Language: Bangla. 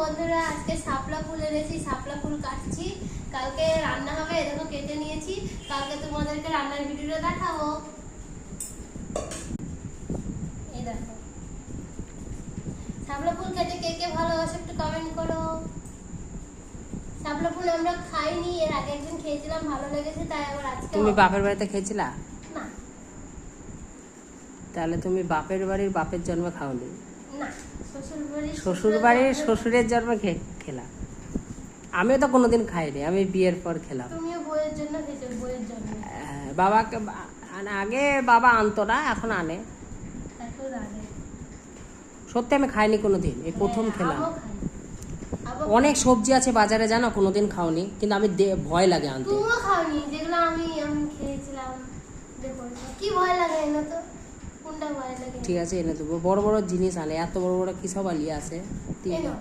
বন্ধুরা, আজকে শাপলা ফুল এনেছি, শাপলা ফুল কাটছি, কালকে রান্না হবে। এরকম কেটে নিয়েছি, কালকে তোমাদেরকে রান্নার ভিডিওটা দেখাবো। এই দেখো শাপলা ফুল খেতে কে কে ভালোবাসে একটু কমেন্ট করো। শাপলা ফুল আমরা খাইনি, এর আগে একদিন খেয়েছিলাম, ভালো লেগেছে, তাই আবার আজকে। তুমি বাপের বাড়িতে খেয়েছিলা? না। তাহলে তুমি বাপের বাড়ির বাপের জন্ম খাওনি? না, শ্বশুর বাড়ির শ্বশুরের জন্ম খেলা। আমিও তো কোনোদিন খাইনি, আমি বিয়ের পর খেলাম। তুমিও বইয়ের জন্য খেয়েছো, বইয়ের জন্য। বাবাকে আগে বাবা আনতো না, এখন আনে। এখন আগে সত্যি আমি খাইনি কোনোদিন, এই প্রথম খেলাম। আমও খাই। অনেক সবজি আছে বাজারে, জানো, কোনোদিন খাওনি, কিন্তু আমি ভয় লাগে আনতে। তুমিও খাওনি, যেগুলো আমি খেয়েছিলাম। দেখো কি ভয় লাগে, এনে তো কোনটা ভয় লাগে। ঠিক আছে, এনে দেবো। বড় বড় জিনিস আনে, এত বড় বড় কি সব আলিয়ে আছে। এনো।